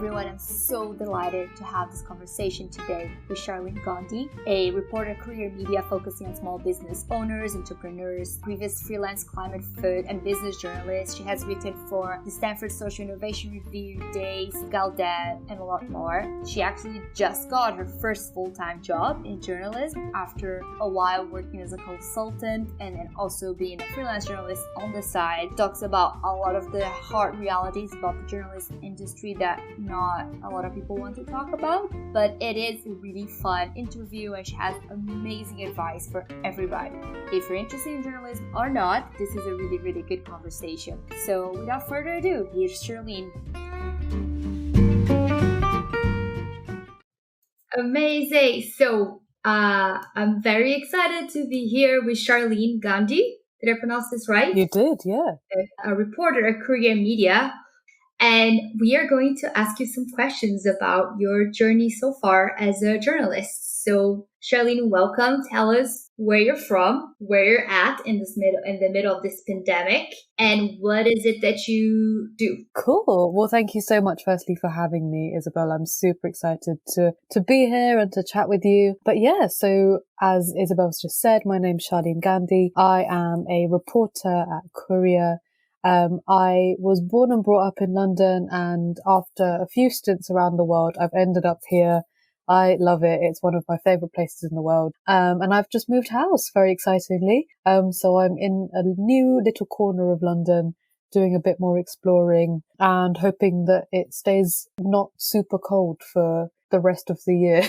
everyone. I'm so delighted to have this conversation today with Sharlene Gandhi, a reporter at Courier Media focusing on small business owners, entrepreneurs, previous freelance climate, food, and business journalist. She has written for the Stanford Social Innovation Review, Dazed, gal-dem, and a lot more. She actually just got her first full-time job in journalism after a while working as a consultant and then also being a freelance journalist on the side. Talks about a lot of the hard realities about the journalism industry that not a lot of people want to talk about, but it is a really fun interview and she has amazing advice for everybody. If you're interested in journalism or not, this is a really, really good conversation. So without further ado, here's Sharlene. Amazing. So I'm very excited to be here with Sharlene Gandhi. Did I pronounce this right? You did, yeah. A reporter at Courier Media. And we are going to ask you some questions about your journey so far as a journalist. So, Sharlene, welcome. Tell us where you're from, where you're at in the middle of this pandemic, and what is it that you do? Cool. Well, thank you so much, firstly, for having me, Isabel. I'm super excited to be here and to chat with you. But yeah, so as Isabel's just said, my name's Sharlene Gandhi. I am a reporter at Courier. I was born and brought up in London, and after a few stints around the world, I've ended up here. I love it. It's one of my favorite places in the world. And I've just moved house, very excitingly. So I'm in a new little corner of London, doing a bit more exploring and hoping that it stays not super cold for the rest of the year.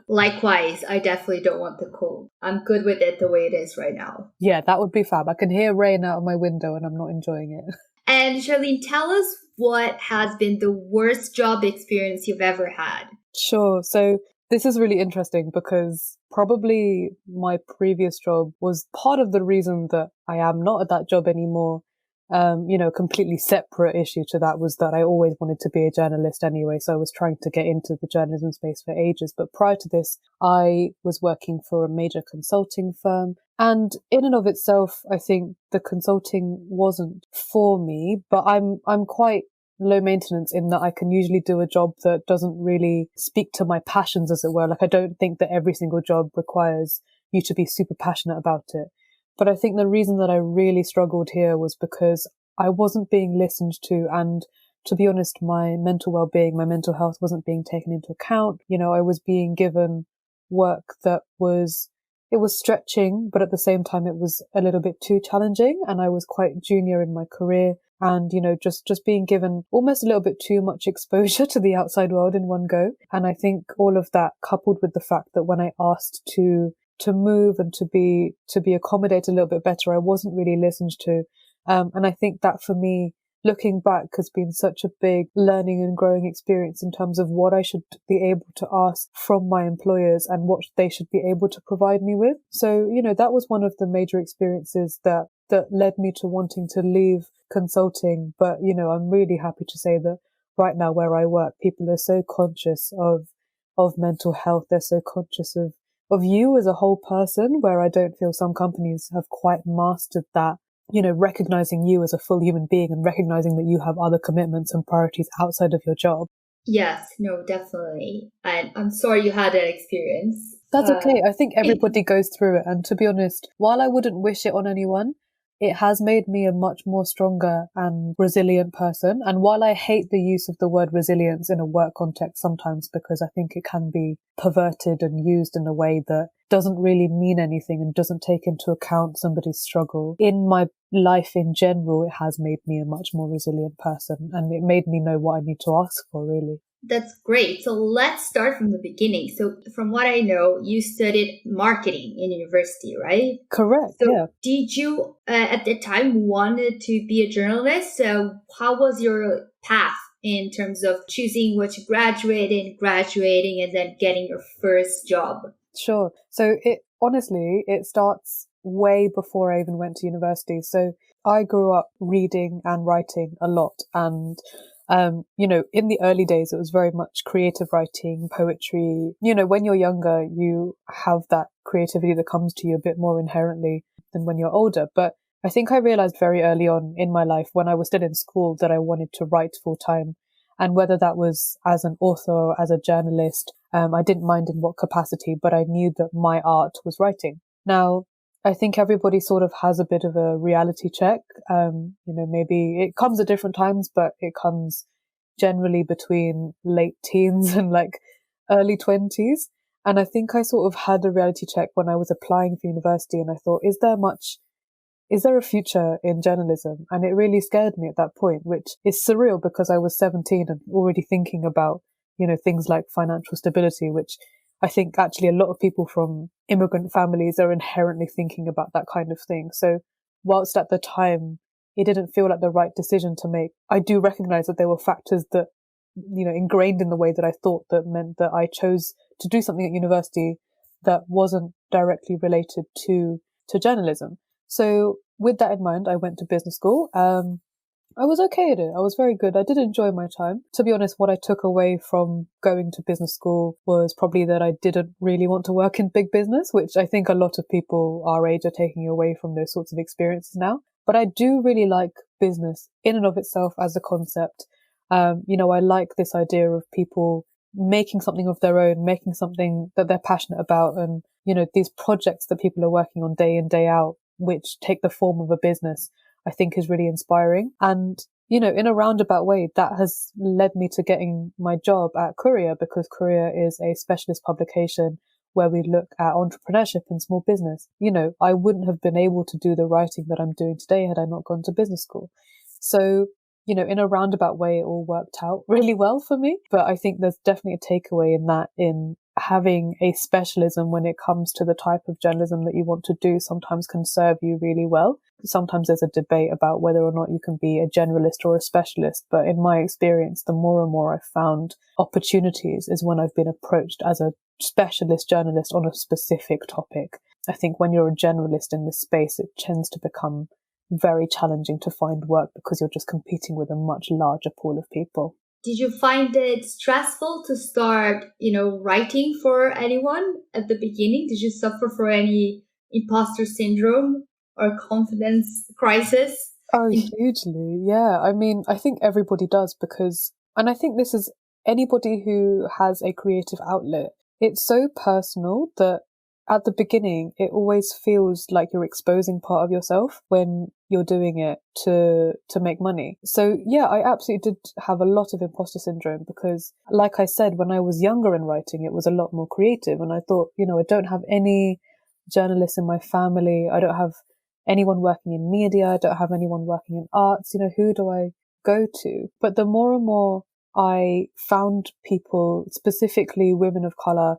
Likewise, I definitely don't want the cold. I'm good with it the way it is right now. Yeah, that would be fab. I can hear rain out of my window and I'm not enjoying it. And Sharlene, tell us what has been the worst job experience you've ever had. Sure. So this is really interesting because probably my previous job was part of the reason that I am not at that job anymore. A completely separate issue to that was that I always wanted to be a journalist anyway. So I was trying to get into the journalism space for ages. But prior to this, I was working for a major consulting firm. And in and of itself, I think the consulting wasn't for me, but I'm quite low maintenance in that I can usually do a job that doesn't really speak to my passions, as it were. Like, I don't think that every single job requires you to be super passionate about it. But I think the reason that I really struggled here was because I wasn't being listened to, and to be honest, my mental well-being, my mental health wasn't being taken into account. I was being given work that was stretching, but at the same time it was a little bit too challenging, and I was quite junior in my career. And, just being given almost a little bit too much exposure to the outside world in one go. And I think all of that, coupled with the fact that when I asked to move and to be accommodated a little bit better, I wasn't really listened to. And I think that for me, looking back, has been such a big learning and growing experience in terms of what I should be able to ask from my employers and what they should be able to provide me with. So, that was one of the major experiences that led me to wanting to leave consulting. But, I'm really happy to say that right now where I work, people are so conscious of mental health. They're so conscious of you as a whole person, where I don't feel some companies have quite mastered that, recognizing you as a full human being and recognizing that you have other commitments and priorities outside of your job. Yes, no, definitely. And I'm sorry you had that experience. That's okay. I think everybody goes through it. And to be honest, while I wouldn't wish it on anyone, it has made me a much more stronger and resilient person. And while I hate the use of the word resilience in a work context sometimes, because I think it can be perverted and used in a way that doesn't really mean anything and doesn't take into account somebody's struggle, in my life in general, it has made me a much more resilient person, and it made me know what I need to ask for, really. That's great. So let's start from the beginning. So from what I know, you studied marketing in university, right? Correct, so yeah. Did you, at the time, wanted to be a journalist? How was your path in terms of choosing what you graduating, and then getting your first job? Sure. So it starts way before I even went to university. So I grew up reading and writing a lot, and in the early days, it was very much creative writing, poetry. When you're younger, you have that creativity that comes to you a bit more inherently than when you're older. But I think I realized very early on in my life, when I was still in school, that I wanted to write full time. And whether that was as an author or as a journalist, I didn't mind in what capacity, but I knew that my art was writing. Now, I think everybody sort of has a bit of a reality check. Maybe it comes at different times, but it comes generally between late teens and like early 20s. And I think I sort of had a reality check when I was applying for university, and I thought, is there a future in journalism? And it really scared me at that point, which is surreal because I was 17 and already thinking about, things like financial stability, which I think actually a lot of people from immigrant families are inherently thinking about that kind of thing. So whilst at the time it didn't feel like the right decision to make, I do recognize that there were factors that, ingrained in the way that I thought that meant that I chose to do something at university that wasn't directly related to journalism. So with that in mind, I went to business school. I was okay at it. I was very good. I did enjoy my time. To be honest, what I took away from going to business school was probably that I didn't really want to work in big business, which I think a lot of people our age are taking away from those sorts of experiences now. But I do really like business in and of itself as a concept. I like this idea of people making something of their own, making something that they're passionate about, and, these projects that people are working on day in, day out, which take the form of a business, I think is really inspiring. And, in a roundabout way, that has led me to getting my job at Courier, because Courier is a specialist publication where we look at entrepreneurship and small business. I wouldn't have been able to do the writing that I'm doing today had I not gone to business school. So, in a roundabout way, it all worked out really well for me. But I think there's definitely a takeaway in that, in having a specialism when it comes to the type of journalism that you want to do sometimes can serve you really well. Sometimes there's a debate about whether or not you can be a generalist or a specialist. But in my experience, the more and more I've found opportunities is when I've been approached as a specialist journalist on a specific topic. I think when you're a generalist in this space, it tends to become very challenging to find work because you're just competing with a much larger pool of people. Did you find it stressful to start, writing for anyone at the beginning? Did you suffer from any imposter syndrome or confidence crisis? Oh, hugely. Yeah. I mean, I think everybody does and I think this is anybody who has a creative outlet. It's so personal that at the beginning, it always feels like you're exposing part of yourself when you're doing it to make money. So yeah, I absolutely did have a lot of imposter syndrome because, like I said, when I was younger and writing, it was a lot more creative. And I thought, I don't have any journalists in my family. I don't have anyone working in media. I don't have anyone working in arts. Who do I go to? But the more and more I found people, specifically women of color,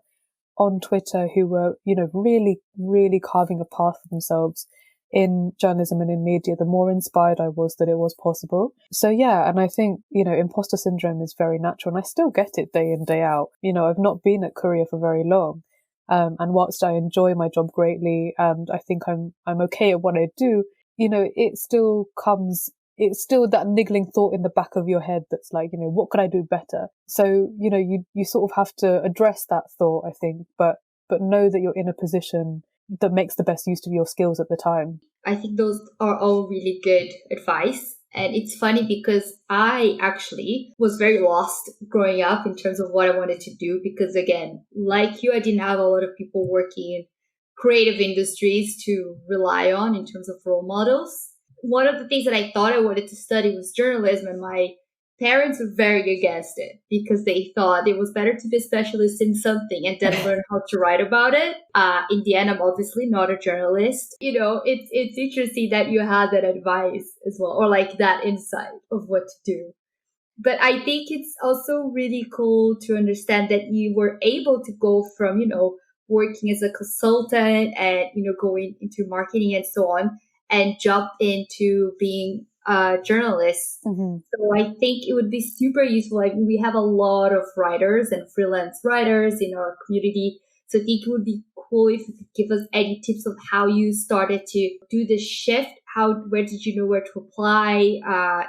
on Twitter who were, really, really carving a path for themselves in journalism and in media, the more inspired I was that it was possible. So yeah, and I think, imposter syndrome is very natural, and I still get it day in, day out. I've not been at Courier for very long. And whilst I enjoy my job greatly and I think I'm okay at what I do, it's still that niggling thought in the back of your head that's like, what could I do better? So, you sort of have to address that thought, I think, but know that you're in a position that makes the best use of your skills at the time. I think those are all really good advice. And it's funny because I actually was very lost growing up in terms of what I wanted to do. Because again, like you, I didn't have a lot of people working in creative industries to rely on in terms of role models. One of the things that I thought I wanted to study was journalism, and my parents were very against it because they thought it was better to be a specialist in something and then learn how to write about it. In the end, I'm obviously not a journalist. It's interesting that you had that advice as well, or like that insight of what to do. But I think it's also really cool to understand that you were able to go from, working as a consultant and, going into marketing and so on, and jump into being a journalist. Mm-hmm. So I think it would be super useful. Like, we have a lot of writers and freelance writers in our community. So I think it would be cool if you could give us any tips of how you started to do the shift. Where did you know where to apply?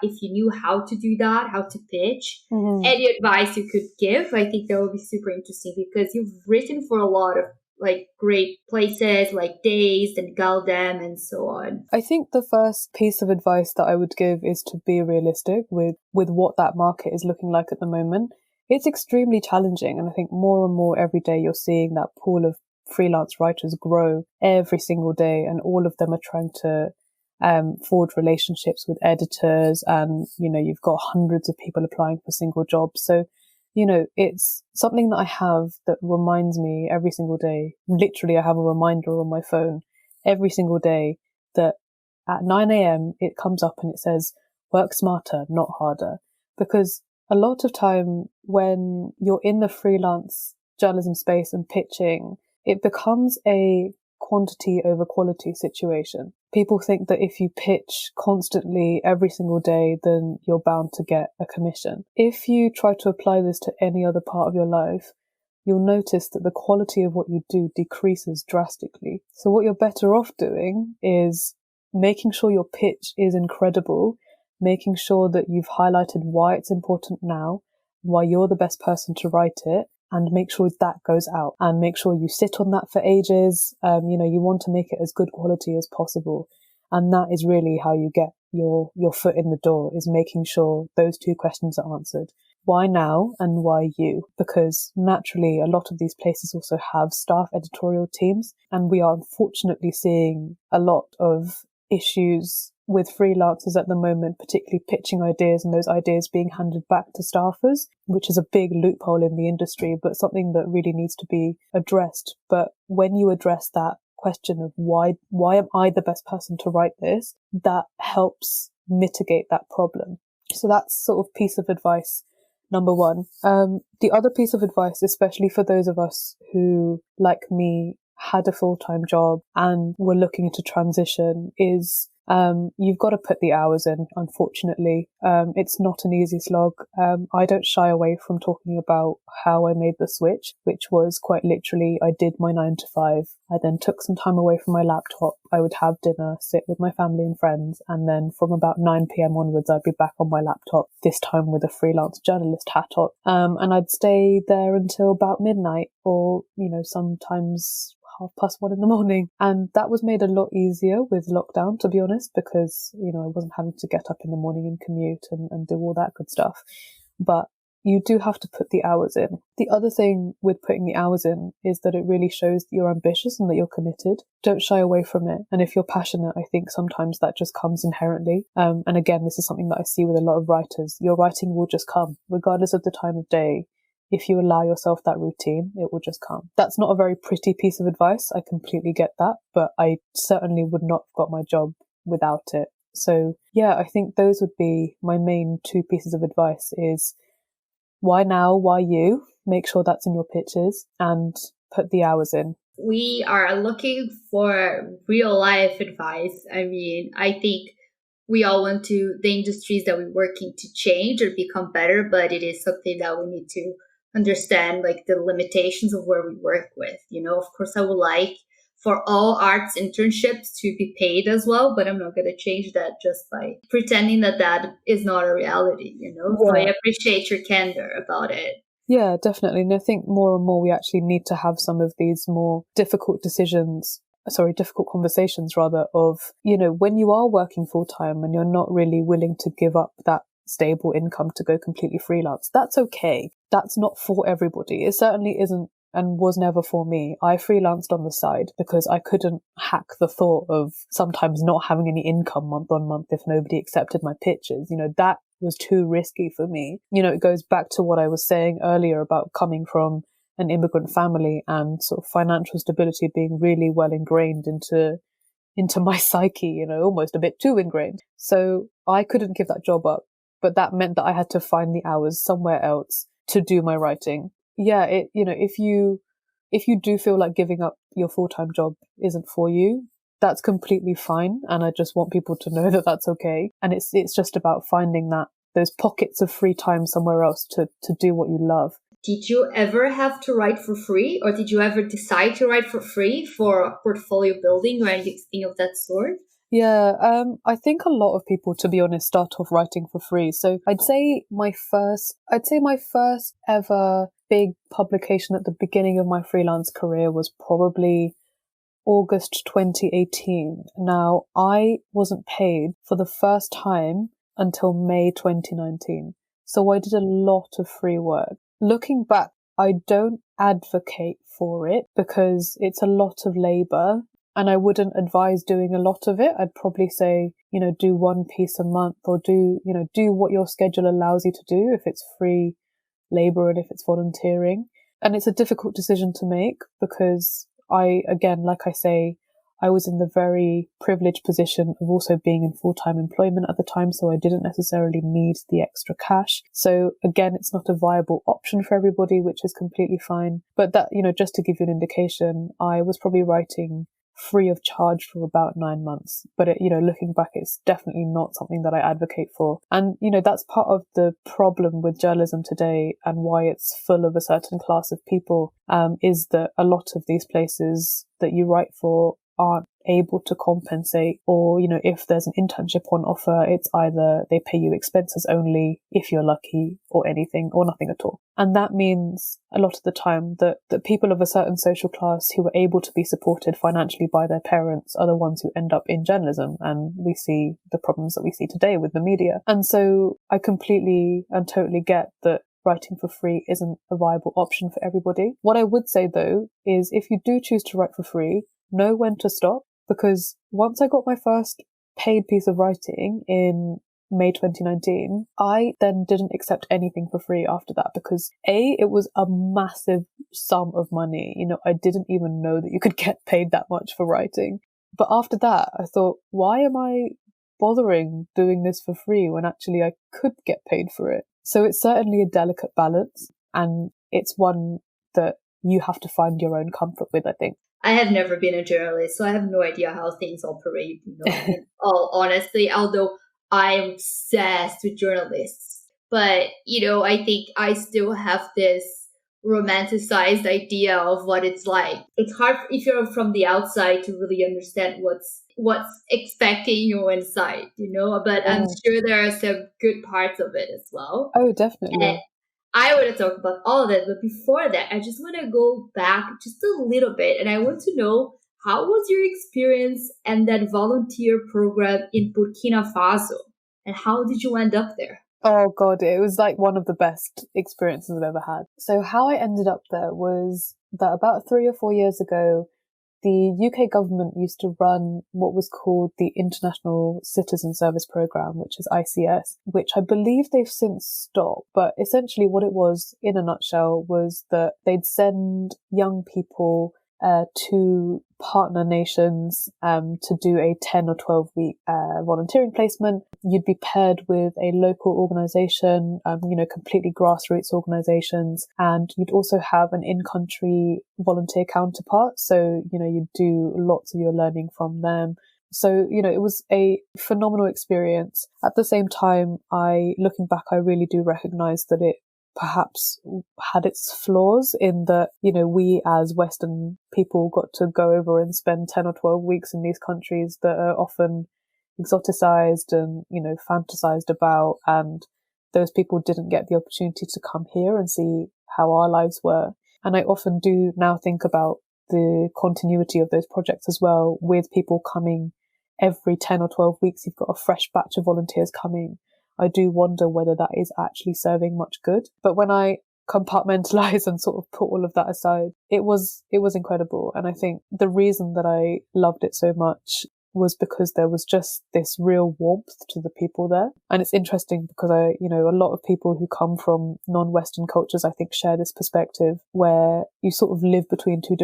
If you knew how to do that, how to pitch, any advice you could give. I think that would be super interesting because you've written for a lot of like great places like Dazed and gal-dem and so on? I think the first piece of advice that I would give is to be realistic with what that market is looking like at the moment. It's extremely challenging, and I think more and more every day you're seeing that pool of freelance writers grow every single day, and all of them are trying to forge relationships with editors, and you've got hundreds of people applying for single jobs. So it's something that I have that reminds me every single day. Literally, I have a reminder on my phone every single day that at 9 a.m. it comes up and it says, work smarter, not harder. Because a lot of time when you're in the freelance journalism space and pitching, it becomes a quantity over quality situation. People think that if you pitch constantly every single day, then you're bound to get a commission. If you try to apply this to any other part of your life, you'll notice that the quality of what you do decreases drastically. So what you're better off doing is making sure your pitch is incredible, making sure that you've highlighted why it's important now, why you're the best person to write it, and make sure that goes out, and make sure you sit on that for ages. You want to make it as good quality as possible. And that is really how you get your foot in the door, is making sure those two questions are answered. Why now and why you? Because naturally, a lot of these places also have staff editorial teams, and we are unfortunately seeing a lot of issues with freelancers at the moment, particularly pitching ideas and those ideas being handed back to staffers, which is a big loophole in the industry, but something that really needs to be addressed. But when you address that question of why am I the best person to write this, that helps mitigate that problem. So that's sort of piece of advice number one. The other piece of advice, especially for those of us who, like me, had a full-time job and were looking to transition, is you've got to put the hours in, unfortunately. It's not an easy slog. I don't shy away from talking about how I made the switch, which was quite literally, I did my 9 to 5. I then took some time away from my laptop. I would have dinner, sit with my family and friends, and then from about 9 p.m. onwards, I'd be back on my laptop, this time with a freelance journalist hat on. And I'd stay there until about midnight, or, sometimes 1:30 in the morning. And that was made a lot easier with lockdown, to be honest, because, I wasn't having to get up in the morning and commute and do all that good stuff. But you do have to put the hours in. The other thing with putting the hours in is that it really shows that you're ambitious and that you're committed. Don't shy away from it. And if you're passionate, I think sometimes that just comes inherently. And again, this is something that I see with a lot of writers. Your writing will just come, regardless of the time of day. If you allow yourself that routine, it will just come. That's not a very pretty piece of advice. I completely get that, but I certainly would not have got my job without it. So yeah, I think those would be my main two pieces of advice: is why now, why you? Make sure that's in your pitches, and put the hours in. We are looking for real life advice. I mean, I think we all want the industries that we're working to change or become better, but it is something that we need to understand, like the limitations of where we work with. Of course, I would like for all arts internships to be paid as well, but I'm not going to change that just by pretending that is not a reality, Yeah. So I appreciate your candor about it. Yeah, definitely. And I think more and more we actually need to have some of these more difficult conversations rather, of, when you are working full time and you're not really willing to give up that stable income to go completely freelance, that's okay. That's not for everybody. It certainly isn't and was never for me. I freelanced on the side because I couldn't hack the thought of sometimes not having any income month on month if nobody accepted my pitches. That was too risky for me. It goes back to what I was saying earlier about coming from an immigrant family and sort of financial stability being really well ingrained into my psyche, almost a bit too ingrained. So I couldn't give that job up, but that meant that I had to find the hours somewhere else to do my writing. Yeah, if you do feel like giving up your full-time job isn't for you, that's completely fine. And I just want people to know that that's okay. And it's just about finding those pockets of free time somewhere else to do what you love. Did you ever have to write for free, or did you ever decide to write for free for portfolio building or anything of that sort? Yeah, I think a lot of people, to be honest, start off writing for free. So I'd say my first ever big publication at the beginning of my freelance career was probably August 2018. Now, I wasn't paid for the first time until May 2019. So I did a lot of free work. Looking back, I don't advocate for it because it's a lot of labor and I wouldn't advise doing a lot of it. I'd probably say, do one piece a month or do what your schedule allows you to do if it's free labor and if it's volunteering. And it's a difficult decision to make because like I say, I was in the very privileged position of also being in full-time employment at the time, so I didn't necessarily need the extra cash. So again, it's not a viable option for everybody, which is completely fine. But that, just to give you an indication, I was probably writing free of charge for about 9 months. But looking back, it's definitely not something that I advocate for. And, that's part of the problem with journalism today and why it's full of a certain class of people, is that a lot of these places that you write for aren't able to compensate, or if there's an internship on offer, it's either they pay you expenses only if you're lucky, or anything or nothing at all. And that means a lot of the time that people of a certain social class who are able to be supported financially by their parents are the ones who end up in journalism, and we see the problems that we see today with the media. And so I completely and totally get that writing for free isn't a viable option for everybody. What I would say though is if you do choose to write for free, know when to stop, because once I got my first paid piece of writing in May 2019, I then didn't accept anything for free after that because it was a massive sum of money. I didn't even know that you could get paid that much for writing. But after that, I thought, why am I bothering doing this for free when actually I could get paid for it? So it's certainly a delicate balance, and it's one that you have to find your own comfort with, I think. I have never been a journalist, so I have no idea how things operate, in all honesty, although I am obsessed with journalists. But, I think I still have this romanticized idea of what it's like. It's hard if you're from the outside to really understand what's expecting you inside, but I'm sure there are some good parts of it as well. Oh, definitely. And I want to talk about all of it, but before that, I just want to go back just a little bit, and I want to know, how was your experience and that volunteer program in Burkina Faso, and how did you end up there? Oh God, it was like one of the best experiences I've ever had. So how I ended up there was that about 3 or 4 years ago, the UK government used to run what was called the International Citizen Service Programme, which is ICS, which I believe they've since stopped. But essentially what it was, in a nutshell, was that they'd send young people to partner nations to do a 10 or 12 week volunteering placement. You'd be paired with a local organisation, completely grassroots organisations, and you'd also have an in-country volunteer counterpart. So, you'd do lots of your learning from them. So, it was a phenomenal experience. At the same time, looking back, I really do recognise that it perhaps had its flaws in that, we as Western people got to go over and spend 10 or 12 weeks in these countries that are often exoticized and, fantasized about. And those people didn't get the opportunity to come here and see how our lives were. And I often do now think about the continuity of those projects as well, with people coming every 10 or 12 weeks. You've got a fresh batch of volunteers coming. I do wonder whether that is actually serving much good. But when I compartmentalize and sort of put all of that aside, it was incredible. And I think the reason that I loved it so much was because there was just this real warmth to the people there. And it's interesting because a lot of people who come from non-Western cultures, I think, share this perspective where you sort of live between two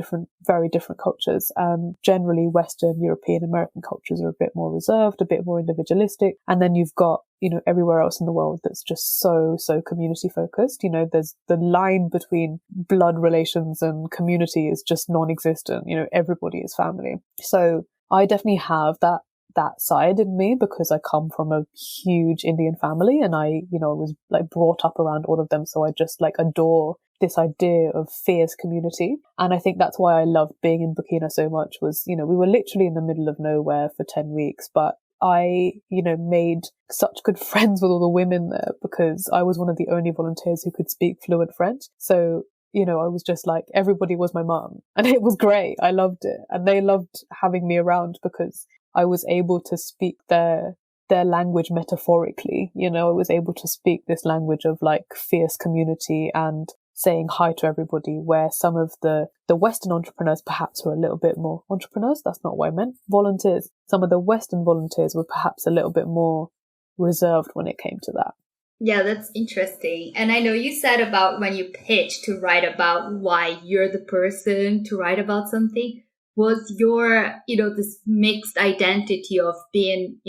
very different cultures. And generally Western, European, American cultures are a bit more reserved, a bit more individualistic. And then you've got, everywhere else in the world that's just so community focused. There's the line between blood relations and community is just non-existent. Everybody is family. So I definitely have that that side in me because I come from a huge Indian family and I was like brought up around all of them. So I just like adore this idea of fierce community. And I think that's why I loved being in Burkina so much was, we were literally in the middle of nowhere for 10 weeks, but I, made such good friends with all the women there because I was one of the only volunteers who could speak fluent French. So, I was just like, everybody was my mum and it was great. I loved it. And they loved having me around because I was able to speak their language metaphorically. I was able to speak this language of like fierce community and saying hi to everybody, where some of the Western entrepreneurs perhaps were a little bit more entrepreneurs. That's not what I meant. Volunteers. Some of the Western volunteers were perhaps a little bit more reserved when it came to that. Yeah, that's interesting. And I know you said about when you pitched to write about why you're the person to write about something. Was your, this mixed identity of being,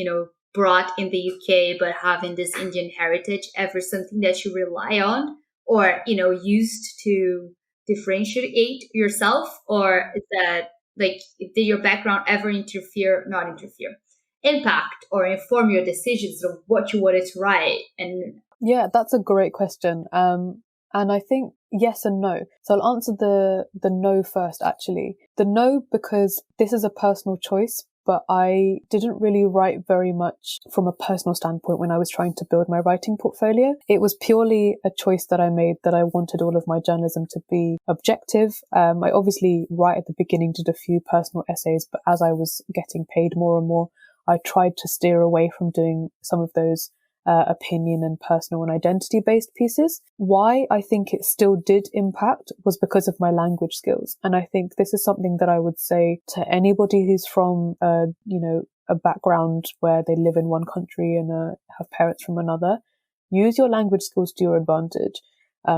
brought in the UK but having this Indian heritage ever something that you rely on? Or, used to differentiate yourself? Or is that like, did your background ever impact or inform your decisions of what you wanted to write? And yeah, that's a great question. And I think yes and no. So I'll answer the no first, actually. The no, because this is a personal choice. But I didn't really write very much from a personal standpoint when I was trying to build my writing portfolio. It was purely a choice that I made that I wanted all of my journalism to be objective. I obviously, right at the beginning, did a few personal essays, but as I was getting paid more and more, I tried to steer away from doing some of those opinion and personal and identity-based pieces. Why I think it still did impact was because of my language skills. And I think this is something that I would say to anybody who's from, a background where they live in one country and have parents from another. Use your language skills to your advantage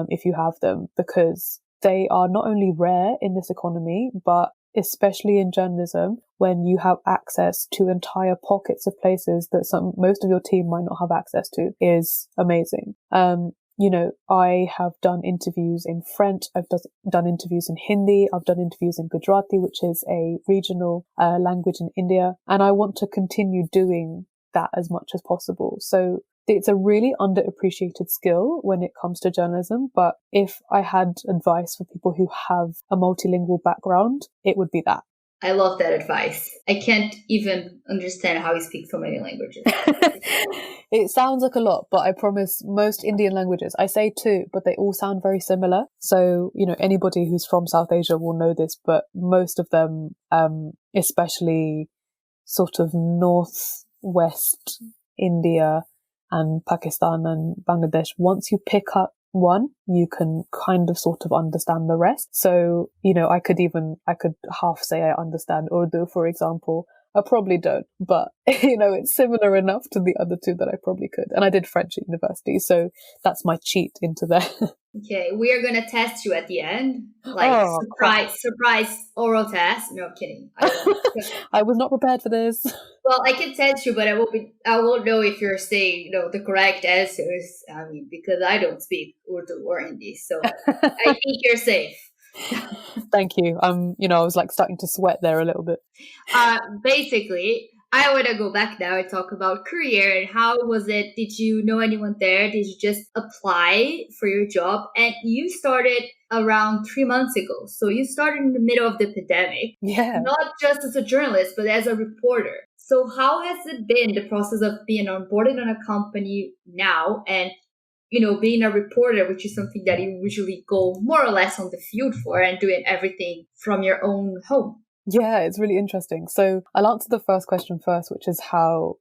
if you have them, because they are not only rare in this economy, but especially in journalism, when you have access to entire pockets of places that most of your team might not have access to, is amazing. I have done interviews in French, I've done interviews in Hindi, I've done interviews in Gujarati, which is a regional language in India, and I want to continue doing that as much as possible. So it's a really underappreciated skill when it comes to journalism, but if I had advice for people who have a multilingual background, it would be that. I love that advice. I can't even understand how you speak so many languages. It sounds like a lot, but I promise most Indian languages, I say two, but they all sound very similar. So, anybody who's from South Asia will know this, but most of them, especially sort of northwest India and Pakistan and Bangladesh, once you pick up one, you can kind of sort of understand the rest. So, I could half say I understand Urdu, for example. I probably don't, but, it's similar enough to the other two that I probably could. And I did French at university, so that's my cheat into there. Okay, we are going to test you at the end. Surprise oral test. No, I'm kidding. I was not prepared for this. Well, I can test you, but I won't know if you're saying, the correct answers. Because I don't speak Urdu or Hindi, so I think you're safe. Thank you. I was like starting to sweat there a little bit. Basically, I want to go back now and talk about Courier and how was it? Did you know anyone there? Did you just apply for your job? And you started around 3 months ago. So you started in the middle of the pandemic. Yeah. Not just as a journalist, but as a reporter. So how has it been, the process of being onboarded on a company now and being a reporter, which is something that you usually go more or less on the field for and doing everything from your own home? Yeah, it's really interesting. So I'll answer the first question first, which is how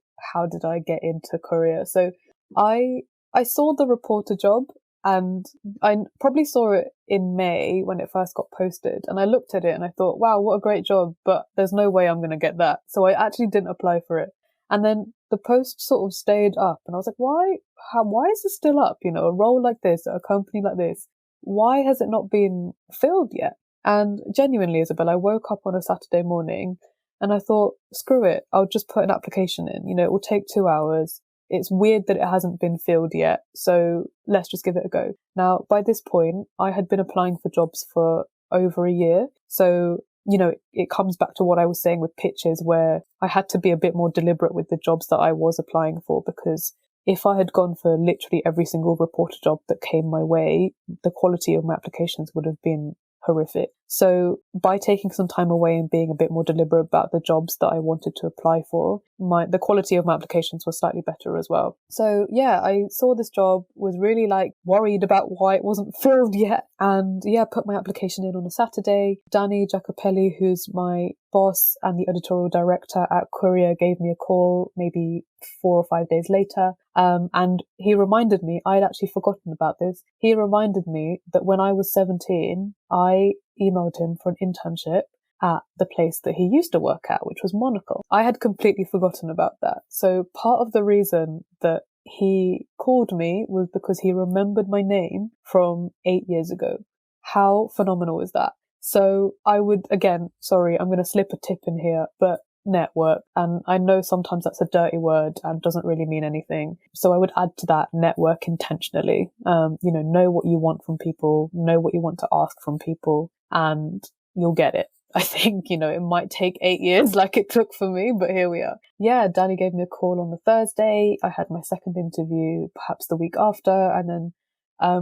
did I get into Courier? So I saw the reporter job and I probably saw it in May when it first got posted. And I looked at it and I thought, wow, what a great job, but there's no way I'm going to get that. So I actually didn't apply for it. And then the post sort of stayed up and I was like, why is this still up? A role like this, at a company like this, why has it not been filled yet? And genuinely, Isabel, I woke up on a Saturday morning and I thought, screw it, I'll just put an application in. It will take 2 hours. It's weird that it hasn't been filled yet, so let's just give it a go. Now, by this point, I had been applying for jobs for over a year. So it comes back to what I was saying with pitches, where I had to be a bit more deliberate with the jobs that I was applying for, because if I had gone for literally every single reporter job that came my way, the quality of my applications would have been horrific. So by taking some time away and being a bit more deliberate about the jobs that I wanted to apply for, the quality of my applications was slightly better as well. So yeah, I saw this job, was really worried about why it wasn't filled yet, and put my application in on a Saturday. Danny Jacopelli, who's my boss and the editorial director at Courier, gave me a call maybe 4 or 5 days later. And he reminded me, I'd actually forgotten about this. He reminded me that when I was 17, I emailed him for an internship at the place that he used to work at, which was Monocle. I had completely forgotten about that. So part of the reason that he called me was because he remembered my name from 8 years ago. How phenomenal is that? So I would, again, sorry, I'm going to slip a tip in here, but network. And I know sometimes that's a dirty word and doesn't really mean anything. So I would add to that, network intentionally. Know what you want from people, know what you want to ask from people, and you'll get it. I think, it might take 8 years like it took for me, but here we are. Yeah, Danny gave me a call on the Thursday. I had my second interview perhaps the week after, and then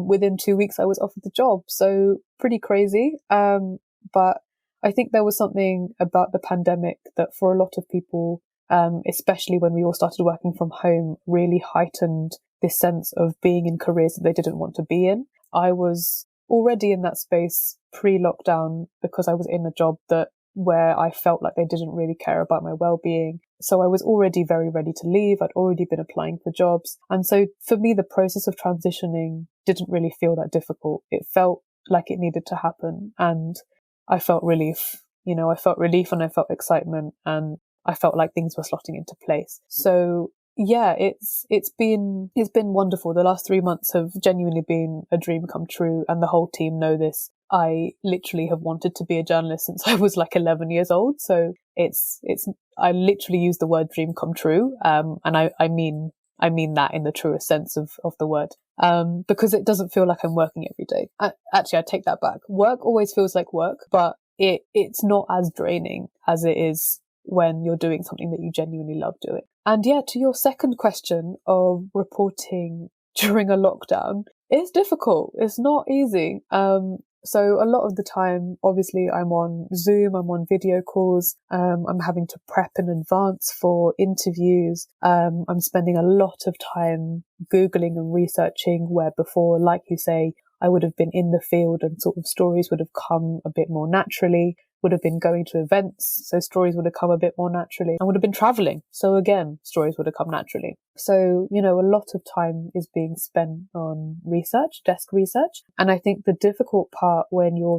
within 2 weeks I was offered the job. So pretty crazy. But I think there was something about the pandemic that for a lot of people, especially when we all started working from home, really heightened this sense of being in careers that they didn't want to be in. I was already in that space pre-lockdown because I was in a job where I felt like they didn't really care about my well-being. So I was already very ready to leave. I'd already been applying for jobs. And so for me, the process of transitioning didn't really feel that difficult. It felt like it needed to happen. And I felt relief. I felt relief and I felt excitement, and I felt like things were slotting into place. So yeah, it's been wonderful. The last 3 months have genuinely been a dream come true, and the whole team know this. I literally have wanted to be a journalist since I was 11 years old. So I literally use the word dream come true. And I mean that in the truest sense of the word. Because it doesn't feel like I'm working every day. Actually, I take that back. Work always feels like work, but it's not as draining as it is when you're doing something that you genuinely love doing. And yeah, to your second question of reporting during a lockdown, it's difficult. It's not easy. So a lot of the time, obviously, I'm on Zoom, I'm on video calls, I'm having to prep in advance for interviews. I'm spending a lot of time Googling and researching, where before, like you say, I would have been in the field and sort of stories would have come a bit more naturally, would have been going to events, so stories would have come a bit more naturally, and would have been traveling. So again, stories would have come naturally. So, a lot of time is being spent on research, desk research. And I think the difficult part when you're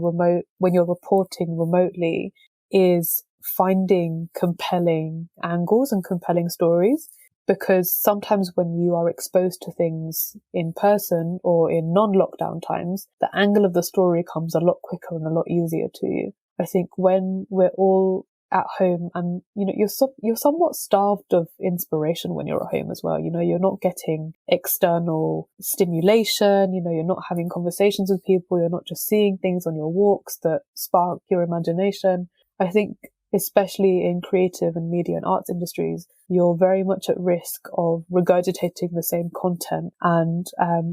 reporting remotely is finding compelling angles and compelling stories. Because sometimes when you are exposed to things in person or in non-lockdown times, the angle of the story comes a lot quicker and a lot easier to you. I think when we're all at home and, you're somewhat starved of inspiration when you're at home as well. You're not getting external stimulation, you're not having conversations with people, you're not just seeing things on your walks that spark your imagination. I think especially in creative and media and arts industries, you're very much at risk of regurgitating the same content and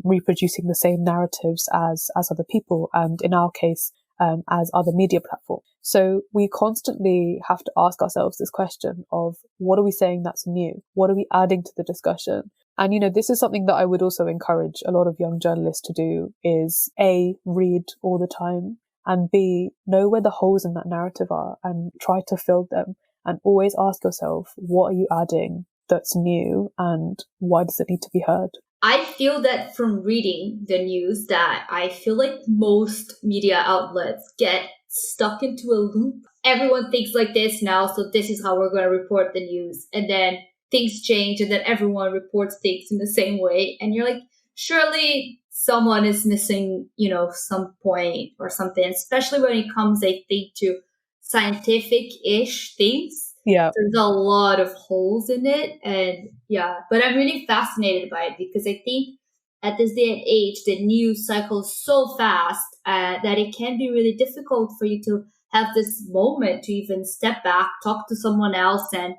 reproducing the same narratives as other people, and in our case, as other media platforms. So we constantly have to ask ourselves this question of, what are we saying that's new? What are we adding to the discussion? And, this is something that I would also encourage a lot of young journalists to do, is A, read all the time, and B, know where the holes in that narrative are and try to fill them. And always ask yourself, what are you adding that's new and why does it need to be heard? I feel that from reading the news that I feel like most media outlets get stuck into a loop. Everyone thinks like this now, so this is how we're going to report the news. And then things change and then everyone reports things in the same way. And you're like, surely someone is missing, some point or something, especially when it comes, I think, to scientific-ish things. Yeah. There's a lot of holes in it. And yeah, but I'm really fascinated by it because I think at this day and age, the news cycles so fast that it can be really difficult for you to have this moment to even step back, talk to someone else, and,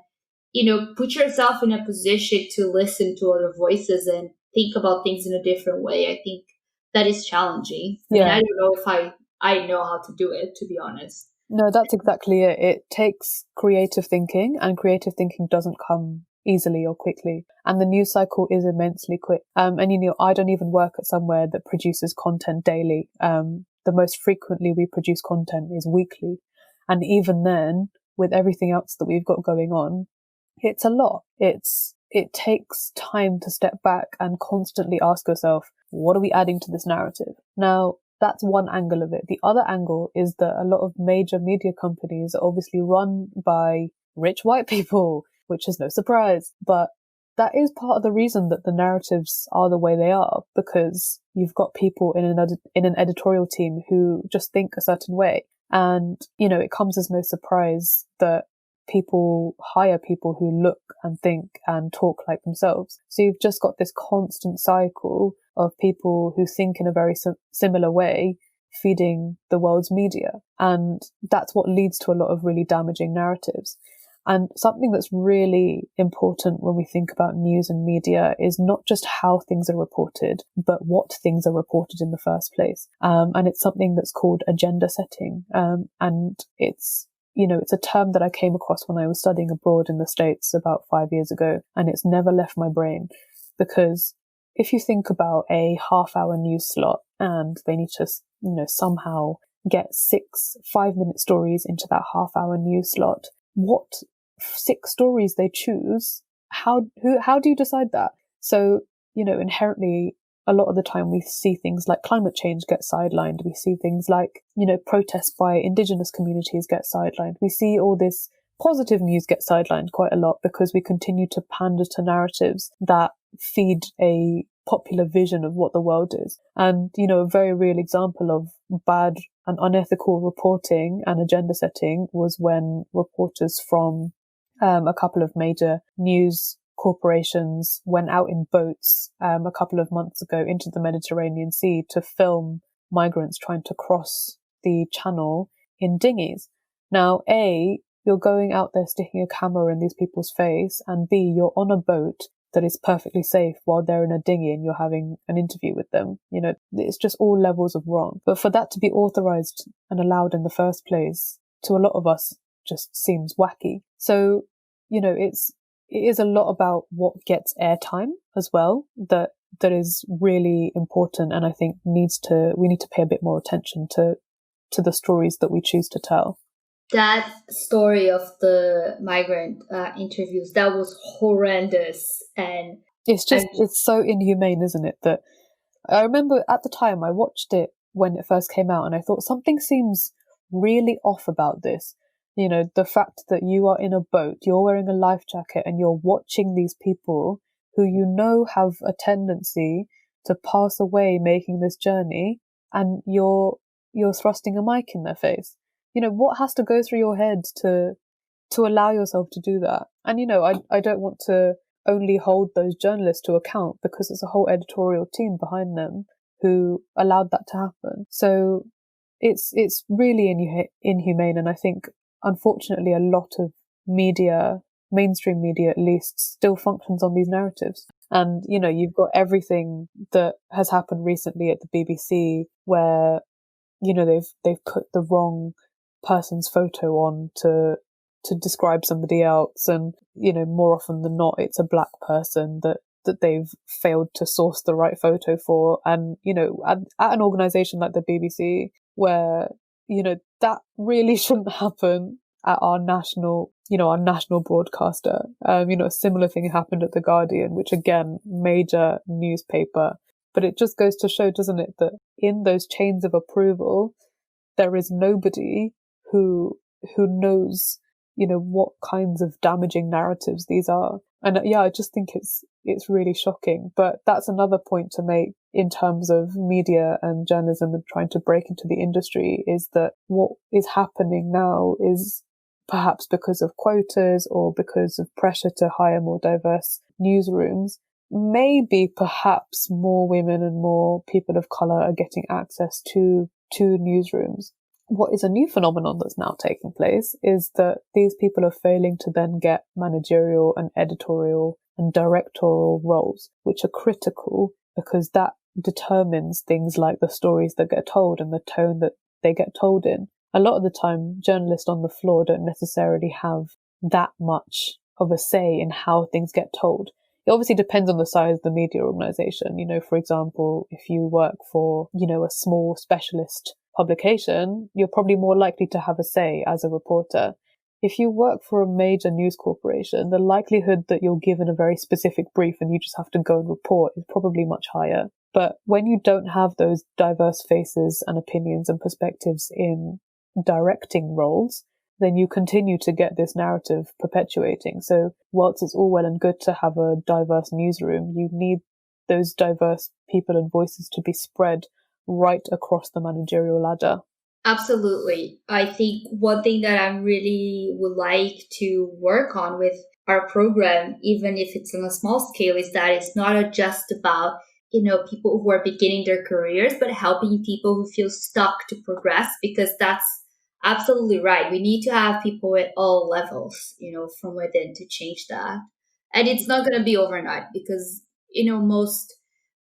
put yourself in a position to listen to other voices and think about things in a different way. I think that is challenging. I mean, I don't know if I know how to do it, to be honest. No, that's exactly it. It takes creative thinking, and creative thinking doesn't come easily or quickly. And the news cycle is immensely quick. And I don't even work at somewhere that produces content daily. The most frequently we produce content is weekly. And even then, with everything else that we've got going on, it's a lot. It takes time to step back and constantly ask yourself, what are we adding to this narrative? Now, that's one angle of it. The other angle is that a lot of major media companies are obviously run by rich white people, which is no surprise. But that is part of the reason that the narratives are the way they are, because you've got people in an editorial team who just think a certain way. And, it comes as no surprise that people hire people who look and think and talk like themselves. So you've just got this constant cycle of people who think in a very similar way feeding the world's media. And that's what leads to a lot of really damaging narratives. And something that's really important when we think about news and media is not just how things are reported, but what things are reported in the first place. And it's something that's called agenda setting. And it's a term that I came across when I was studying abroad in the States about 5 years ago, and it's never left my brain. Because if you think about a half-hour news slot and they need to, somehow get 6 5-minute stories into that half-hour news slot, what 6 stories they choose, how do you decide that? So, inherently, a lot of the time we see things like climate change get sidelined. We see things like, protests by indigenous communities get sidelined. We see all this positive news get sidelined quite a lot because we continue to pander to narratives that feed a popular vision of what the world is. And, a very real example of bad and unethical reporting and agenda setting was when reporters from a couple of major news corporations went out in boats a couple of months ago into the Mediterranean Sea to film migrants trying to cross the channel in dinghies. Now, A, you're going out there sticking a camera in these people's face, and B, you're on a boat that is perfectly safe while they're in a dinghy and you're having an interview with them. It's just all levels of wrong. But for that to be authorized and allowed in the first place, to a lot of us, just seems wacky. So, it is a lot about what gets airtime as well that is really important, and I think we need to pay a bit more attention to the stories that we choose to tell. That story of the migrant interviews, that was horrendous, and it's so inhumane, isn't it? That I remember at the time I watched it when it first came out, and I thought something seems really off about this. The fact that you are in a boat, you're wearing a life jacket, and you're watching these people who have a tendency to pass away making this journey, and you're thrusting a mic in their face. What has to go through your head to allow yourself to do that? And, I don't want to only hold those journalists to account, because it's a whole editorial team behind them who allowed that to happen. So it's really inhumane. And I think, unfortunately, a lot of media, mainstream media at least, still functions on these narratives. And, you've got everything that has happened recently at the BBC where, they've put the wrong person's photo on to describe somebody else, and more often than not it's a black person that they've failed to source the right photo for. And at an organization like the BBC, where that really shouldn't happen at our national broadcaster. A similar thing happened at The Guardian, which, again, major newspaper. But it just goes to show, doesn't it, that in those chains of approval there is nobody who knows, what kinds of damaging narratives these are. And I just think it's really shocking. But that's another point to make in terms of media and journalism and trying to break into the industry, is that what is happening now is perhaps because of quotas or because of pressure to hire more diverse newsrooms. Maybe perhaps more women and more people of colour are getting access to newsrooms. what is a new phenomenon that's now taking place is that these people are failing to then get managerial and editorial and directorial roles, which are critical because that determines things like the stories that get told and the tone that they get told in. A lot of the time, journalists on the floor don't necessarily have that much of a say in how things get told. It obviously depends on the size of the media organization. For example, if you work for, a small specialist publication, you're probably more likely to have a say as a reporter. If you work for a major news corporation, the likelihood that you're given a very specific brief and you just have to go and report is probably much higher. But when you don't have those diverse faces and opinions and perspectives in directing roles, then you continue to get this narrative perpetuating. So whilst it's all well and good to have a diverse newsroom, you need those diverse people and voices to be spread right across the managerial ladder. Absolutely. I think one thing that I really would like to work on with our program, even if it's on a small scale, is that it's not just about, people who are beginning their careers, but helping people who feel stuck to progress, because that's absolutely right. We need to have people at all levels, from within to change that. And it's not going to be overnight because,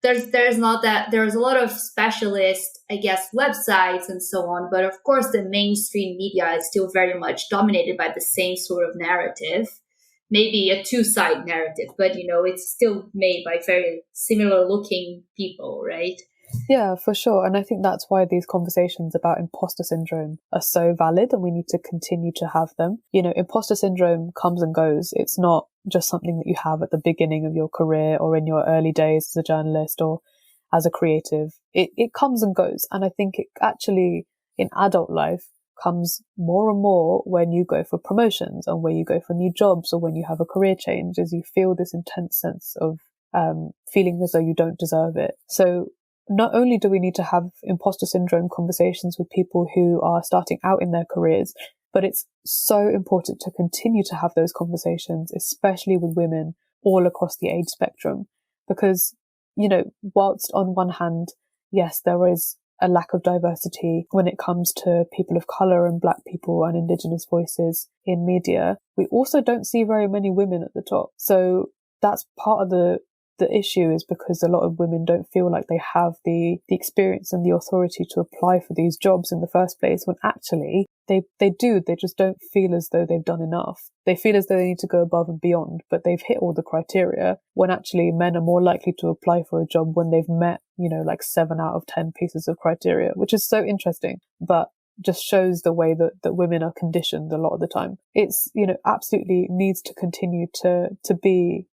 there's a lot of specialist, I guess, websites and so on. But of course, the mainstream media is still very much dominated by the same sort of narrative, maybe a two-side narrative, but, it's still made by very similar looking people, right? Yeah, for sure. And I think that's why these conversations about imposter syndrome are so valid and we need to continue to have them. Imposter syndrome comes and goes. It's not just something that you have at the beginning of your career or in your early days as a journalist or as a creative. It comes and goes. And I think it actually, in adult life, comes more and more when you go for promotions and when you go for new jobs or when you have a career change, as you feel this intense sense of feeling as though you don't deserve it. So not only do we need to have imposter syndrome conversations with people who are starting out in their careers, but it's so important to continue to have those conversations, especially with women all across the age spectrum. Because, whilst on one hand, yes, there is a lack of diversity when it comes to people of colour and Black people and Indigenous voices in media, we also don't see very many women at the top. So that's part of the issue, is because a lot of women don't feel like they have the experience and the authority to apply for these jobs in the first place, when actually they do. They just don't feel as though they've done enough. They feel as though they need to go above and beyond, but they've hit all the criteria, when actually men are more likely to apply for a job when they've met, like 7 out of 10 pieces of criteria, which is so interesting, but just shows the way that women are conditioned a lot of the time. It's, absolutely needs to continue to be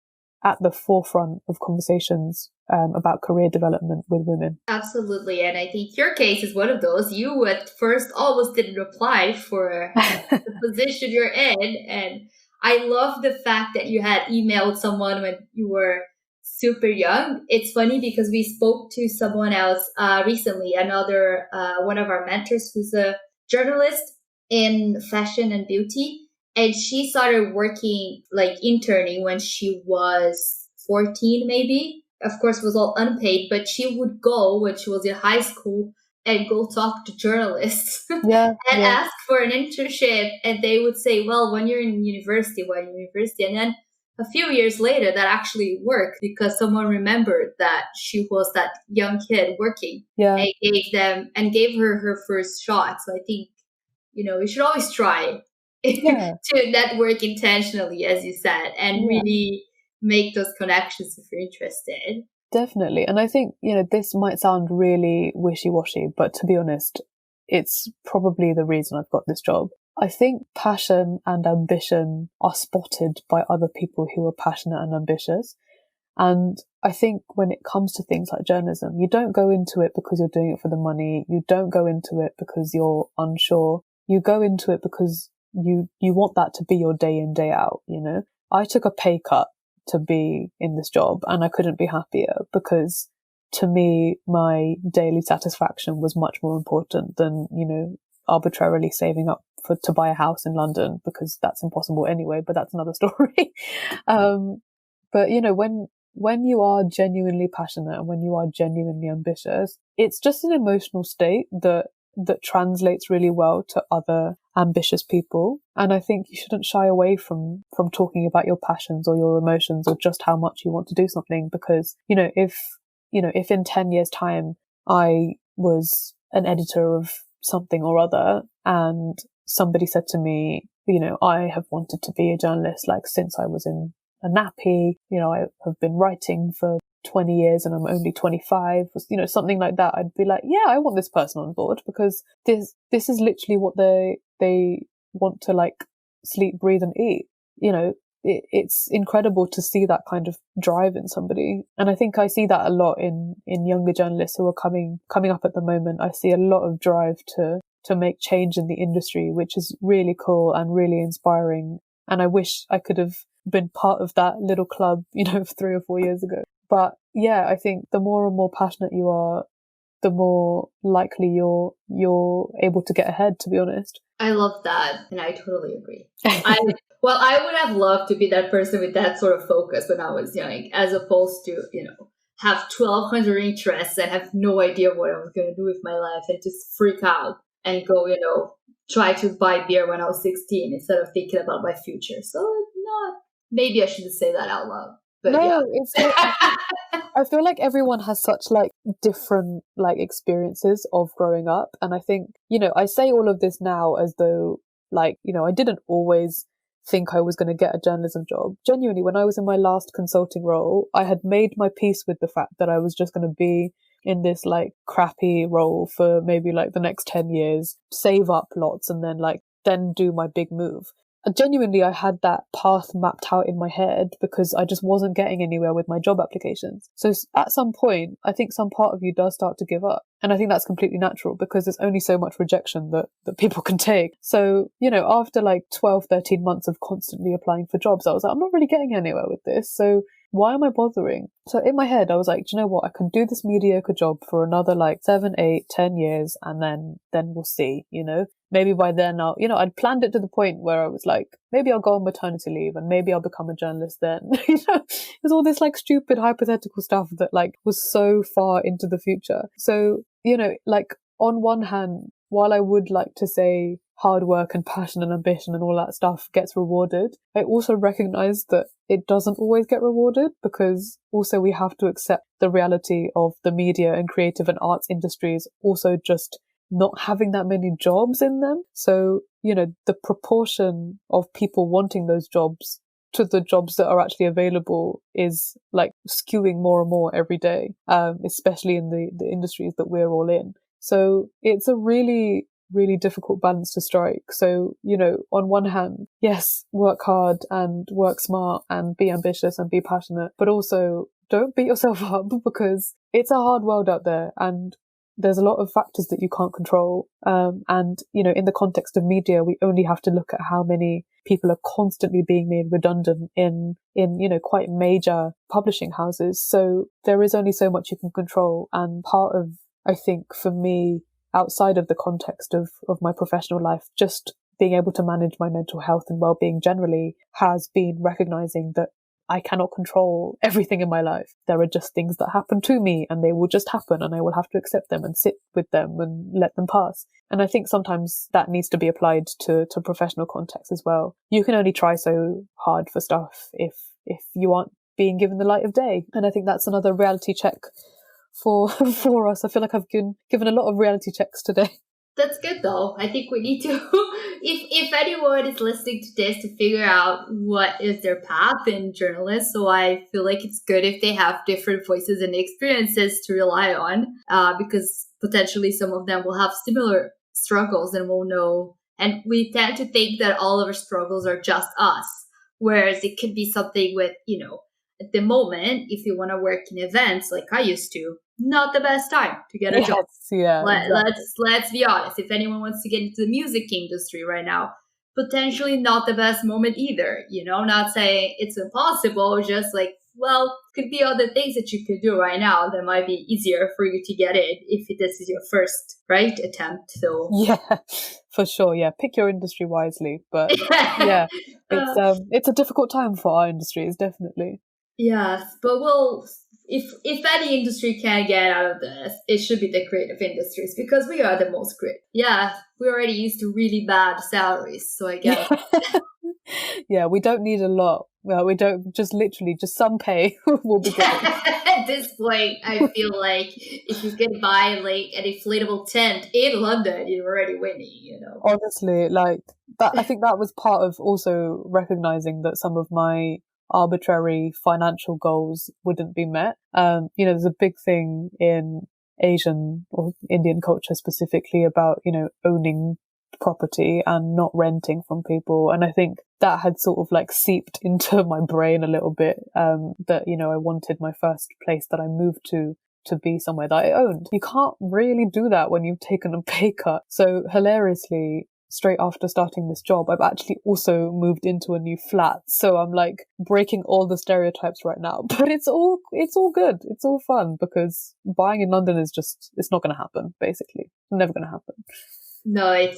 at the forefront of conversations about career development with women. Absolutely. And I think your case is one of those. You at first almost didn't apply for the position you're in. And I love the fact that you had emailed someone when you were super young. It's funny because we spoke to someone else recently, another one of our mentors who's a journalist in fashion and beauty. And she started working, like interning, when she was 14, maybe. Of course, it was all unpaid, but she would go when she was in high school and go talk to journalists and ask for an internship. And they would say, well, when you're in university, And then a few years later, that actually worked because someone remembered that she was that young kid working and gave her her first shot. So I think, you should always try to network intentionally, as you said, and really make those connections if you're interested. Definitely. And I think, this might sound really wishy-washy, but to be honest, it's probably the reason I've got this job. I think passion and ambition are spotted by other people who are passionate and ambitious. And I think when it comes to things like journalism, you don't go into it because you're doing it for the money. You don't go into it because you're unsure. You go into it because you want that to be your day in, day out, I took a pay cut to be in this job and I couldn't be happier, because to me, my daily satisfaction was much more important than, arbitrarily saving up to buy a house in London, because that's impossible anyway, but that's another story. But, when you are genuinely passionate and when you are genuinely ambitious, it's just an emotional state that that translates really well to other ambitious people. And I think you shouldn't shy away from talking about your passions or your emotions or just how much you want to do something, because, if in 10 years time I was an editor of something or other and somebody said to me, I have wanted to be a journalist like since I was in a nappy, I have been writing for 20 years and I'm only 25, something like that, I'd be like, yeah, I want this person on board, because this is literally what they want to like sleep, breathe and eat. It's incredible to see that kind of drive in somebody. And I think I see that a lot in younger journalists who are coming up at the moment. I see a lot of drive to make change in the industry, which is really cool and really inspiring. And I wish I could have been part of that little club, 3 or 4 years ago. But yeah, I think the more and more passionate you are, the more likely you're able to get ahead, to be honest. I love that. And I totally agree. I would have loved to be that person with that sort of focus when I was young, as opposed to, have 1,200 interests and have no idea what I was going to do with my life and just freak out and go, try to buy beer when I was 16 instead of thinking about my future. So maybe I shouldn't say that out loud. But no, yeah. It's I feel like everyone has such like different like experiences of growing up. And I think, I say all of this now as though like, I didn't always think I was going to get a journalism job. Genuinely, when I was in my last consulting role, I had made my peace with the fact that I was just going to be in this like crappy role for maybe like the next 10 years, save up lots and then do my big move. Genuinely, I had that path mapped out in my head because I just wasn't getting anywhere with my job applications. So at some point, I think some part of you does start to give up. And I think that's completely natural because there's only so much rejection that people can take. So, after like 12, 13 months of constantly applying for jobs, I was like, I'm not really getting anywhere with this. So why am I bothering? So in my head, I was like, do you know what? I can do this mediocre job for another like 7, 8, 10 years and then we'll see, Maybe by then I'd planned it to the point where I was like, maybe I'll go on maternity leave and maybe I'll become a journalist then. There's all this like stupid hypothetical stuff that like was so far into the future. So, like on one hand, while I would like to say hard work and passion and ambition and all that stuff gets rewarded, I also recognize that it doesn't always get rewarded, because also we have to accept the reality of the media and creative and arts industries also just not having that many jobs in them. So, the proportion of people wanting those jobs to the jobs that are actually available is like skewing more and more every day, especially in the industries that we're all in. So it's a really, really difficult balance to strike. So, on one hand, yes, work hard and work smart and be ambitious and be passionate, but also don't beat yourself up because it's a hard world out there and there's a lot of factors that you can't control. And, in the context of media, we only have to look at how many people are constantly being made redundant in quite major publishing houses. So there is only so much you can control. And part of, I think, for me, outside of the context of my professional life, just being able to manage my mental health and well-being generally has been recognizing that I cannot control everything in my life. There are just things that happen to me and they will just happen and I will have to accept them and sit with them and let them pass. And I think sometimes that needs to be applied to professional context as well. You can only try so hard for stuff if you aren't being given the light of day. And I think that's another reality check for us. I feel like I've given a lot of reality checks today. That's good though. I think we need to, if anyone is listening to this, to figure out what is their path in journalists. So I feel like it's good if they have different voices and experiences to rely on, because potentially some of them will have similar struggles and will know. And we tend to think that all of our struggles are just us, whereas it could be something with, at the moment, if you want to work in events like I used to, not the best time to get a job. Yeah, exactly. Let's be honest. If anyone wants to get into the music industry right now, potentially not the best moment either. Not saying it's impossible, just like, well, could be other things that you could do right now that might be easier for you to get in if this is your first attempt. So yeah, for sure. Yeah, pick your industry wisely. But yeah, it's a difficult time for our industries, definitely. Yes, but if any industry can get out of this, it should be the creative industries because we are the most creative. Yeah, we're already used to really bad salaries, so I guess. Yeah, we don't need a lot. Well, we don't, just literally just some pay will be great. At this point, I feel like if you can buy like an inflatable tent in London, you're already winning, you know. Honestly, like that, I think that was part of also recognizing that some of my arbitrary financial goals wouldn't be met. There's a big thing in Asian or Indian culture specifically about, owning property and not renting from people. And I think that had sort of like seeped into my brain a little bit, that, I wanted my first place that I moved to be somewhere that I owned. You can't really do that when you've taken a pay cut. So hilariously, straight after starting this job, I've actually also moved into a new flat. So I'm like breaking all the stereotypes right now, but it's all good. It's all fun because buying in London is just, it's not going to happen, basically. Never going to happen. No,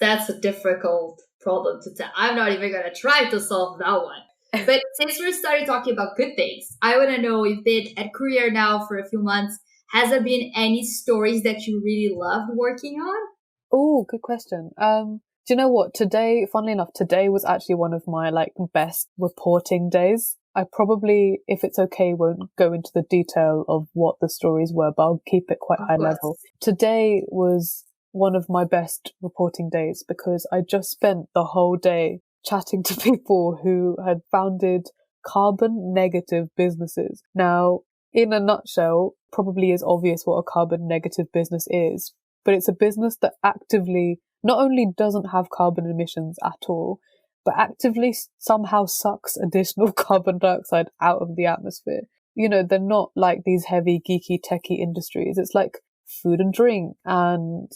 that's a difficult problem to tell. I'm not even going to try to solve that one. But since we're starting talking about good things, I want to know, you've been at Courier now for a few months. Has there been any stories that you really loved working on? Oh, good question. Do you know what? Today, funnily enough, today was actually one of my like best reporting days. I probably, if it's okay, won't go into the detail of what the stories were, but I'll keep it quite high level. Today was one of my best reporting days because I just spent the whole day chatting to people who had founded carbon negative businesses. Now, in a nutshell, probably is obvious what a carbon negative business is, but it's a business that actively not only doesn't have carbon emissions at all, but actively somehow sucks additional carbon dioxide out of the atmosphere. They're not like these heavy, geeky, techie industries. It's like food and drink and,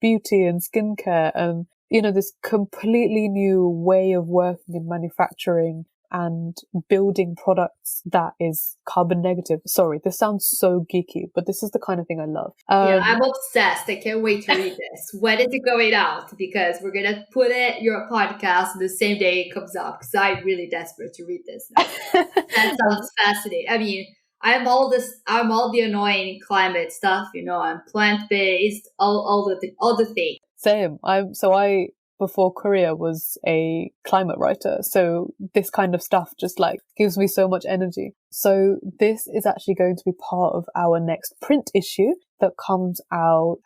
beauty and skincare and, this completely new way of working and manufacturing and building products that is carbon negative. Sorry, this sounds so geeky, but this is the kind of thing I love. Yeah, I'm obsessed. I can't wait to read this. When is it going out? Because we're going to put your podcast the same day it comes out because I'm really desperate to read this now. That sounds fascinating. I mean, I'm all the annoying climate stuff, I'm plant-based, all the things. Same. I before Courier was a climate writer. So this kind of stuff just like gives me so much energy. So this is actually going to be part of our next print issue that comes out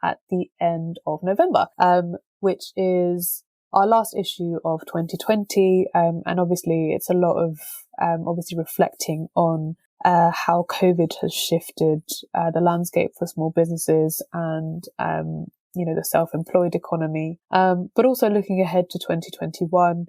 at the end of November, which is our last issue of 2020. And obviously it's a lot of obviously reflecting on how COVID has shifted the landscape for small businesses and the self-employed economy, but also looking ahead to 2021,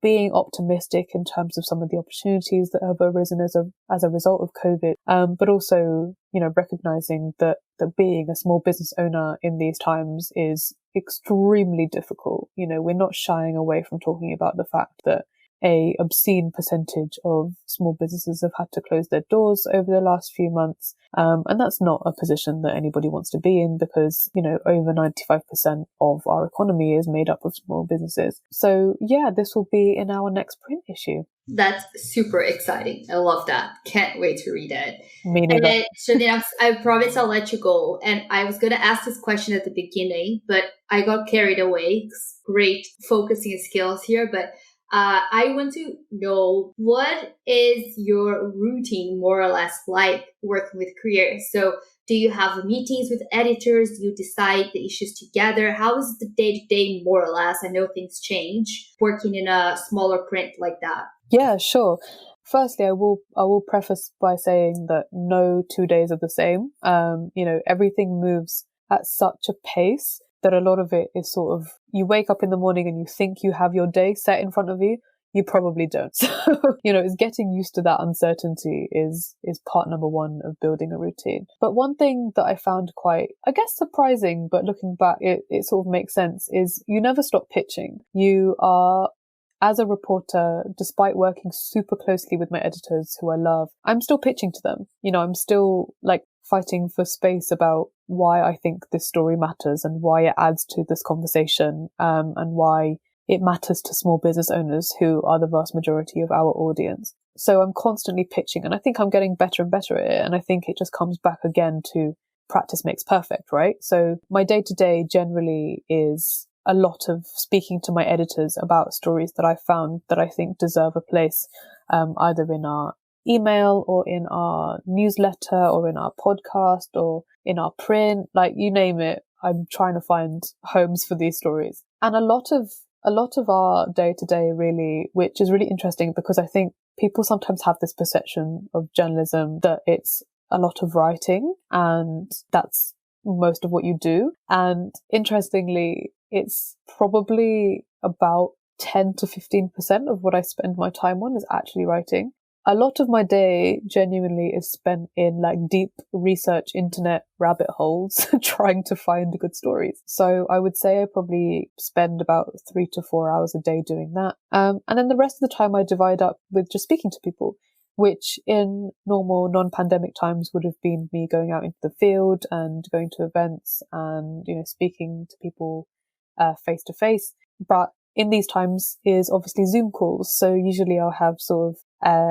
being optimistic in terms of some of the opportunities that have arisen as a result of COVID, but also, recognizing that being a small business owner in these times is extremely difficult. We're not shying away from talking about the fact that a obscene percentage of small businesses have had to close their doors over the last few months. And that's not a position that anybody wants to be in because, over 95% of our economy is made up of small businesses. So yeah, this will be in our next print issue. That's super exciting. I love that. Can't wait to read it. Me neither. And Sharlene, I promise I'll let you go. And I was going to ask this question at the beginning, but I got carried away. Great focusing skills here, but I want to know, what is your routine more or less like working with Courier? So do you have meetings with editors? Do you decide the issues together? How is the day-to-day more or less? I know things change working in a smaller print like that. Yeah, sure. Firstly, I will preface by saying that no 2 days are the same. Everything moves at such a pace that a lot of it is sort of, you wake up in the morning and you think you have your day set in front of you. You probably don't. So, it's getting used to that uncertainty is part number one of building a routine. But one thing that I found quite, I guess, surprising, but looking back, it sort of makes sense, is you never stop pitching. You are, as a reporter, despite working super closely with my editors who I love, I'm still pitching to them. I'm still like fighting for space about why I think this story matters and why it adds to this conversation, and why it matters to small business owners who are the vast majority of our audience. So I'm constantly pitching, and I think I'm getting better and better at it. And I think it just comes back again to practice makes perfect, right? So my day to day generally is a lot of speaking to my editors about stories that I found that I think deserve a place, either in our email or in our newsletter or in our podcast or in our print, like you name it. I'm trying to find homes for these stories. And a lot of our day to day really, which is really interesting because I think people sometimes have this perception of journalism that it's a lot of writing and that's most of what you do. And interestingly, it's probably about 10 to 15% of what I spend my time on is actually writing. A lot of my day genuinely is spent in like deep research internet rabbit holes trying to find good stories. So I would say I probably spend about 3 to 4 hours a day doing that. And then the rest of the time I divide up with just speaking to people, which in normal non-pandemic times would have been me going out into the field and going to events and, speaking to people face to face. But in these times is obviously Zoom calls. So usually I'll have sort of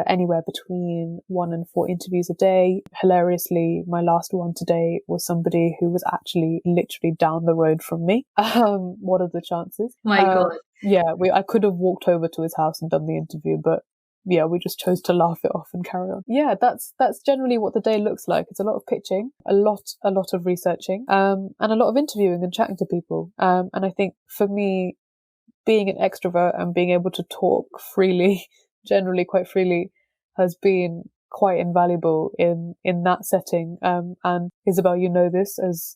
anywhere between 1 and 4 interviews a day. Hilariously, my last one today was somebody who was actually literally down the road from me. What are the chances? My God. Yeah, I could have walked over to his house and done the interview, but yeah, we just chose to laugh it off and carry on. Yeah, that's generally what the day looks like. It's a lot of pitching, a lot of researching, and a lot of interviewing and chatting to people. And I think for me, being an extrovert and being able to talk freely, generally quite freely, has been quite invaluable in that setting. And Isabel, you know this as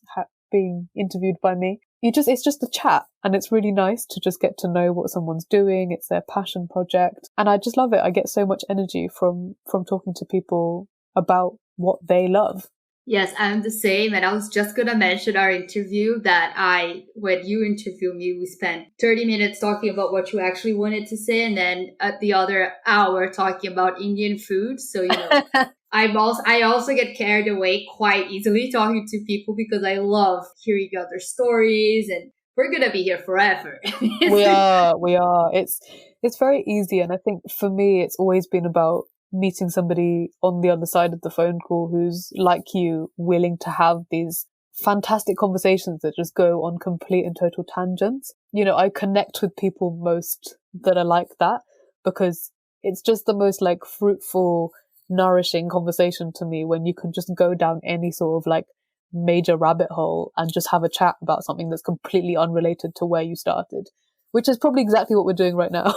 being interviewed by me. It's just a chat, and it's really nice to just get to know what someone's doing. It's their passion project, and I just love it. I get so much energy from talking to people about what they love. Yes, I'm the same. And I was just going to mention our interview that when you interviewed me, we spent 30 minutes talking about what you actually wanted to say. And then at the other hour talking about Indian food. So, I also get carried away quite easily talking to people because I love hearing other stories, and we're going to be here forever. We are. It's very easy. And I think for me, it's always been about meeting somebody on the other side of the phone call who's like you, willing to have these fantastic conversations that just go on complete and total tangents. I connect with people most that are like that because it's just the most like fruitful, nourishing conversation to me when you can just go down any sort of like major rabbit hole and just have a chat about something that's completely unrelated to where you started, which is probably exactly what we're doing right now.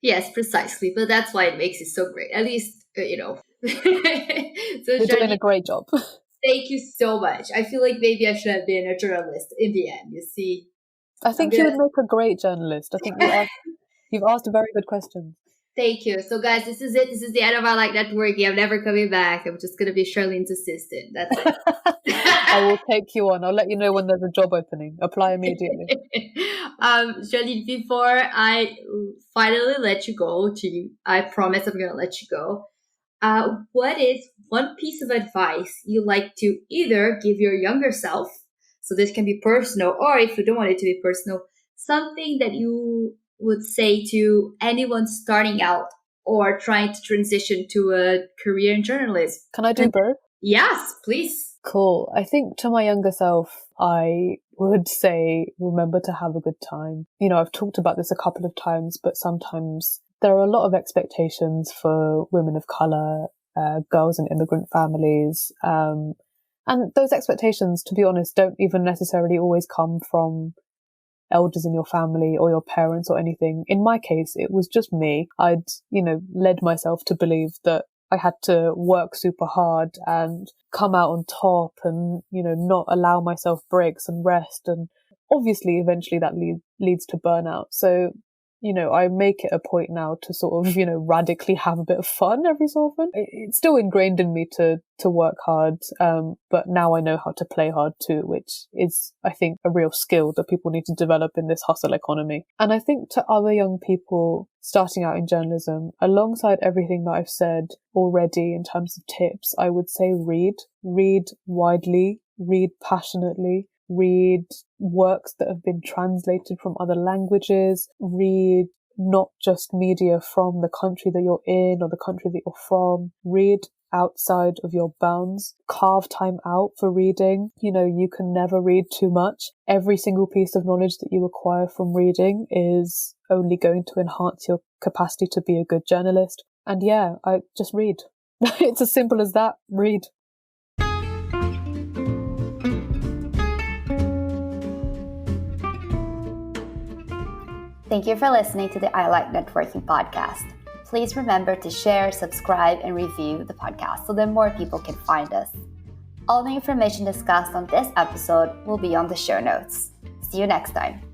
Yes, precisely. But that's why it makes it so great. At least, So, you're doing a great job. Thank you so much. I feel like maybe I should have been a journalist in the end, you see. I think you would make a great journalist. I think you've asked very good questions. Thank you. So guys, this is it. This is the end of our networking. I'm never coming back. I'm just going to be Sharlene's assistant. That's it. I will take you on. I'll let you know when there's a job opening. Apply immediately. Sharlene, before I finally let you go, I promise I'm going to let you go. What is one piece of advice you like to either give your younger self? So this can be personal, or if you don't want it to be personal, something that you would say to anyone starting out or trying to transition to a career in journalism. Can I do both? Yes, please. Cool. I think to my younger self, I would say, remember to have a good time. I've talked about this a couple of times, but sometimes there are a lot of expectations for women of colour, girls in immigrant families. And those expectations, to be honest, don't even necessarily always come from elders in your family or your parents or anything. In my case, it was just me. I'd, led myself to believe that I had to work super hard and come out on top and, not allow myself breaks and rest. And obviously, eventually that leads to burnout. So, I make it a point now to sort of, radically have a bit of fun every so often. It's still ingrained in me to work hard. But now I know how to play hard too, which is, I think, a real skill that people need to develop in this hustle economy. And I think to other young people starting out in journalism, alongside everything that I've said already in terms of tips, I would say read widely, read passionately, read works that have been translated from other languages, read not just media from the country that you're in or the country that you're from. Read outside of your bounds. Carve time out for reading. You can never read too much. Every single piece of knowledge that you acquire from reading is only going to enhance your capacity to be a good journalist. And yeah, I just read. It's as simple as that. Read. Thank you for listening to the I Like Networking podcast. Please remember to share, subscribe, and review the podcast so that more people can find us. All the information discussed on this episode will be on the show notes. See you next time.